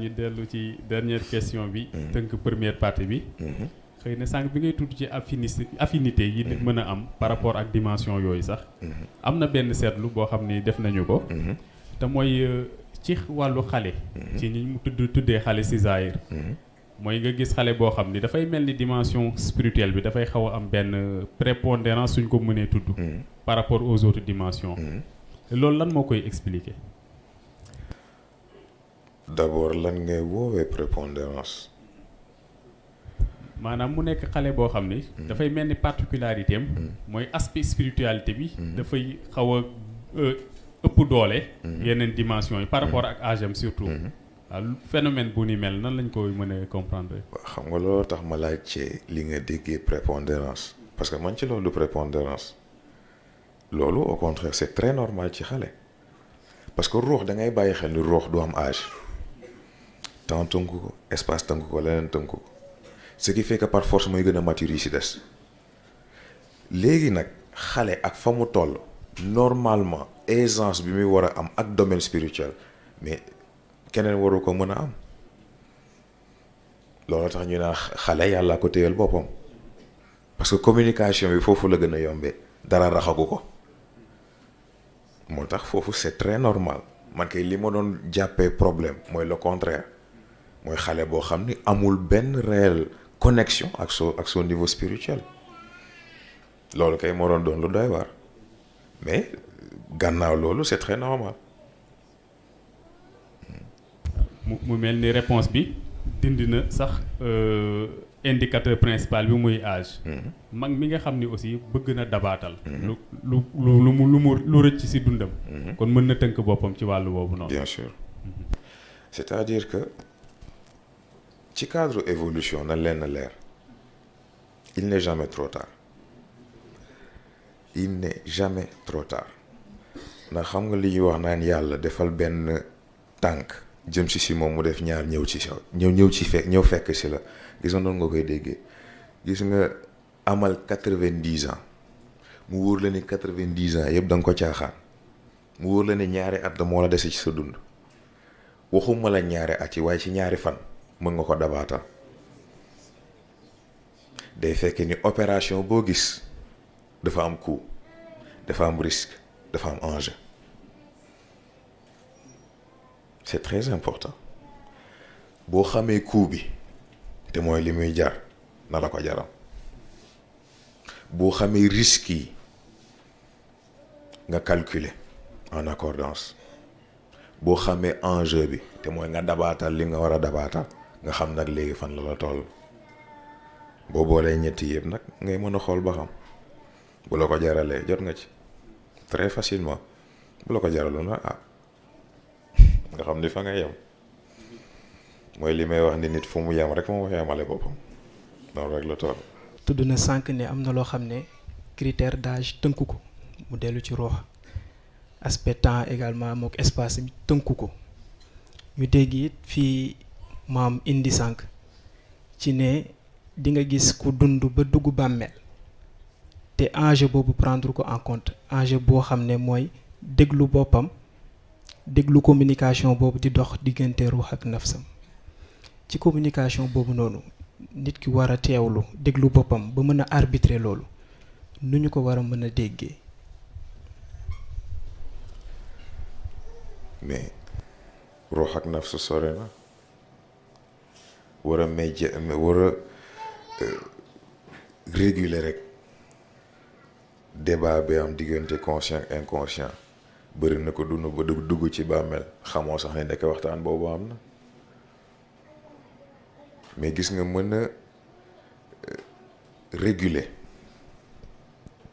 ñu dellu ci dernière question bi. tënk première partie bi. xëy na sànq bi ngay tudd ci affinité yi nit mën a am par rapport ak dimension yooyu sax. am na benn seetlu boo xam ni def nañu ko. te mooy ci wàllu xale. ci ñi mu tuddee xale si Zahir. mooy nga gis xale boo xam ni dafay mel ni dimension spirituelle bi dafay xaw a am benn prépondérance suñ ko mënee tudd. par rapport aux autres dimensions. loolu lan moo koy expliquer. d'abord lan ngay woowee prépondérance. maanaam mu nekk xale boo xam ni. dafay mel ni particularité am. mooy aspect spiritualité bi. dafay xaw a ëpp doole. yeneen dimensions yi par rapport ak âge am surtout. waaw phénomène bu ni mel nan lañ koy mën a comprendre. waaw xam nga loolu tax ma laaj ci li nga déggee prépondérance parce que man ci loolu du prépondérance loolu au contraire c'est très normal ci xale parce que ruux da ngay bàyyi xel ni ruux du am âge temps tënk ko espace tënk ko leneen tënk ko ce qui fait que par force mooy gën a mature yi si des léegi nag xale ak fa mu toll normalement aisance bi muy war a am ak domaine spirituel mais keneen waru ko mën a am loolu tax ñu naan xale yàlla ko téyal boppam parce que communication bi foofu la gën a yombee dara raxagu ko moo tax foofu c'est très normal man kay li ma doon jàppee problème mooy le contraire mooy xale boo xam ni amul benn réelle connexion ak son niveau spirituel loolu kay moo doon lu doy waar mais gannaaw loolu c'est très normal. mu mel ni réponse bi dindi na sax indicateur principal bi muy âge. mag mi nga xam ni aussi bëgg na dabaatal. lu rëcc ci dundam. kon mën na tënk boppam ci wàllu boobu noonu. bien sûr c'est-à-dire que ci cadre évolution na leen leer il n'est jamais trop tard il n'est jamais trop tard ndax xam nga li ñuy wax naan yàlla defal benn tànk. jëm si moom mu def ñaar ñëw ci ñëw fekk si la gis nga noonu nga koy déggee gis nga amal 90 ans mu wóor la ni 90 ans yëpp da nga ko caaxaan mu wóor la ni ñaari at moo la dese ci sa dund waxuma la ñaari at yi waaye ci ñaari fan mën nga ko dabaatal day fekk ni opération boo gis dafa am coût dafa am risque dafa am enjeu. C'est très important boo xamee coût bi te mooy li muy jar na la ko jaral boo xamee risques yi nga calculer en accordance boo xamee enjeu bi te mooy nga dabaatal li nga war a dabaatal nga xam nag léegi fan la toll boo boolee ñetti yëpp nag ngay mën a xool ba xam bu la ko jaralee jot nga ci très facilement bu la ko jaraloon nag nga xam ni fa nga yem mooy li may wax ni nit fu mu yem rek moo fa yemale boppam noonu rek la toll. tudd na sànq ne am na loo xam ne critère d'âge tënku ko mu dellu ci ruux aspect temps également mook espace bi tënku ko ñu dégg it fii maam indi sànq ci ne di nga gis ku dund ba dugg bàmmeel te enjeu boobu prendre ko en compte enjeu boo xam ne mooy déglu boppam. déglu communication boobu di dox diggante ruux ak nafsam ci communication boobu noonu nit ki war a teewlu déglu boppam ba mën a arbitrer loolu nu ñu ko war a mën a déggee. mais ruux ak nafs sore na war a réguler rek débat bi am diggante conscient inconscient. bëri na ko dund ba dugg ci bàmmeel xamoo sax ne nekk waxtaan boobu am na mais gis nga mën a réguler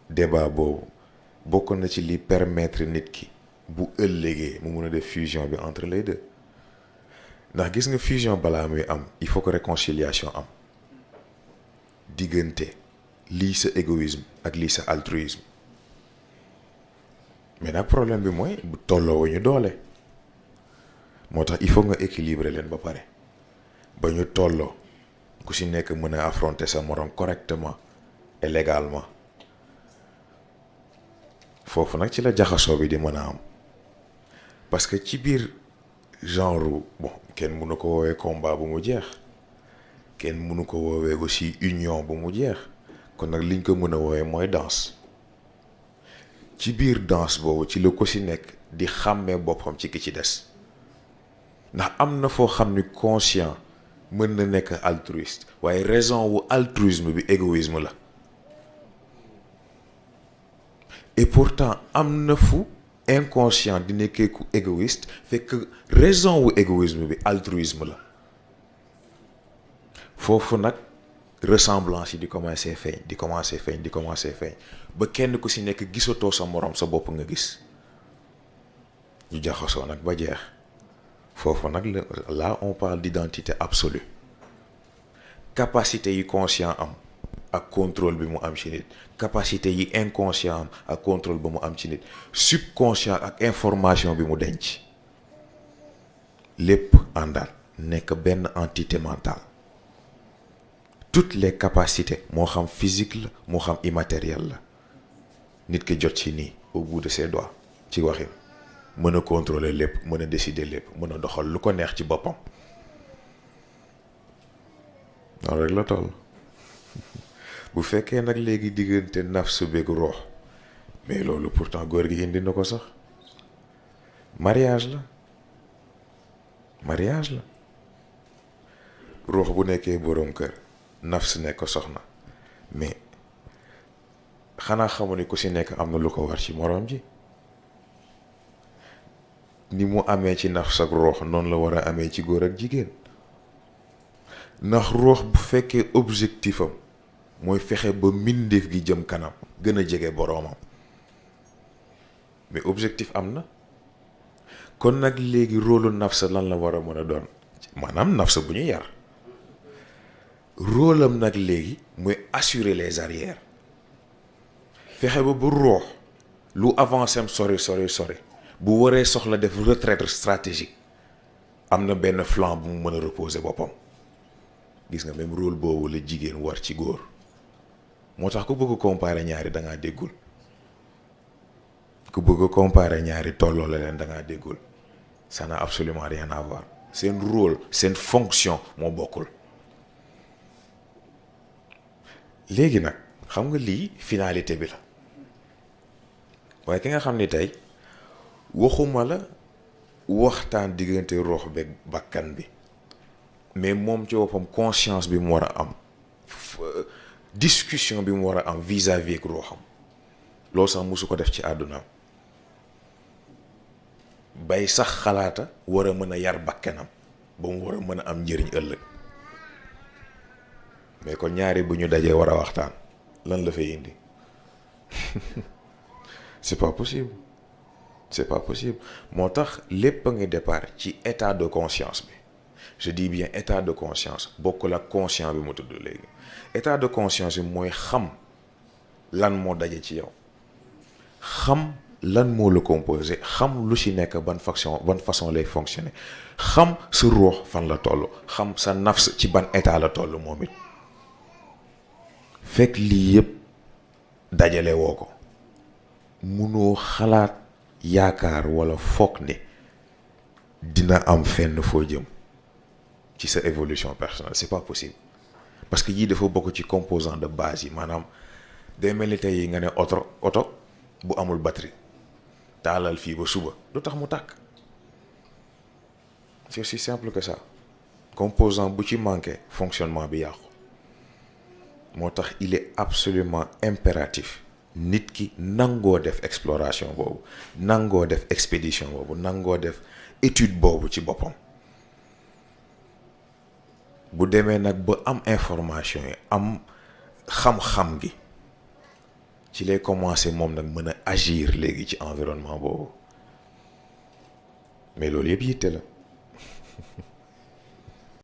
débat boobu bokk na ci li permettre nit ki bu ëllëgee mu mun a def fusion bi entre les deux ndax gis nga fusion balaa muy am il faut que réconciliation am diggante lii sa égoïsme ak lii sa altruisme mais nag problème bi mooy bu tolloo ñu doole moo tax il faut nga équilibrer leen ba pare ba ñu tolloo ku si nekk mën a affronter sa morom correctement et légalement foofu nag ci la jaxasoo bi di mën a am parce que ci biir genre bon kenn mënu ko woowee combat bu mu jeex kenn mënu ko woowee aussi union bu mu jeex kon nag liñ ko mën a woowee mooy danse ci biir danse boobu ci la ko si nekk di xàmmee boppam ci ki ci des ndax am na foo xam ni conscient mën na nekk altruiste waaye raison wu altruisme bi égoïsme la et pourtant am na fu inconscient di nekkee ku égoïste fekk raison wu égoïsme bi altruisme la foofu nag ressemblance yi di commencer feeñ di commencer feeñ di commencer feeñ ba kenn ku si nekk gisatoo sa moroom sa bopp nga gis ñu jaxasoo nag ba jeex foofu nag là on parle d'identité absolue capacité yi conscient am ak contrôle bi mu am ci nit capacité yi inconscient am ak contrôle bi mu am ci nit subconscient ak information bi mu denc lépp àndaat nekk benn entité mentale toutes les capacités moo xam physique la moo xam immatériel la nit ki jot ci nii au bout de ses doigts ci waxin mën a contrôler lépp mën a décider lépp mën a doxal lu ko neex ci boppam noonu rek la toll bu fekkee nag léegi diggante nafsu beeg roox mais loolu pourtant góor gi indi na ko sax mariage la roox bu nekkee boroom kër nafs nekk soxna mais xanaa xamu ni ku si nekk am na lu ko war ci moroom ji ni mu amee ci nafs ak roox noonu la war a amee ci góor ak jigéen ndax roox bu fekkee objectif am mooy fexe ba mbindeef gi jëm kanam gën a jege boroomam mais objectif am na kon nag léegi rôlu nafs lan la war a mën a doon maanaam nafs bu ñu yar rôle am nag léegi mooy assurer les arrières fexe ba bu roox lu avancé am sori bu waree soxla def retraite stratégique am na benn flanc bu mu mën a reposer boppam gis nga même rôle boobu la jigéen war ci góor moo tax ku bëgg comparer ñaari da ngaa déggul ku bëgg comparer ñaari tolloo la leen da ngaa déggul ça n'a absolument rien à voir seen rôle seen fonction moo bokkul. léegi nag xam nga lii finalité bi la waaye ki nga xam ni tey waxuma la waxtaan diggante roox beeg bakkan bi mais moom ci boppam conscience bi mu war a am discussion bi mu war a am vis-à-vis ak rooxam loolu sax musu ko def ci àddunaam bay sax xalaata war a mën a yar bakkanam ba mu war a mën a am njëriñ ëllëg mais kon ñaari bu ñu dajee war a waxtaan lan la fay indi c'est pas possible moo tax lépp a ngi départ ci état de conscience bi je dis bien état de conscience bokkul ak conscient bi mu tudd léegi état de conscience bi mooy xam lan moo daje ci yow xam lan moo la composé xam lu ci nekk ban façon lay fonctionner xam sa ruux fan la toll xam sa nafs ci ban état la toll moom it fekk lii yëpp dajale woo ko munoo xalaat yaakaar walla foog ne dina am fenn foo jëm ci sa évolution personnelle c'est pas possible parce que yii dafa bokk ci composant de base yi maanaam day mel ni tey yi nga ne oto bu amul batterie taalal fii ba suba lu tax mu tàkk c'est aussi simple que ça composant bu ci manqué fonctionnement bi yàqu moo tax il est absolument impératif nit ki nangoo def exploration boobu nangoo def expédition boobu nangoo def étude boobu ci boppam bu demee nag ba am information yi am xam-xam gi ci lay commencer moom nag mën a agir léegi ci environnement boobu mais loolu yëpp yitte la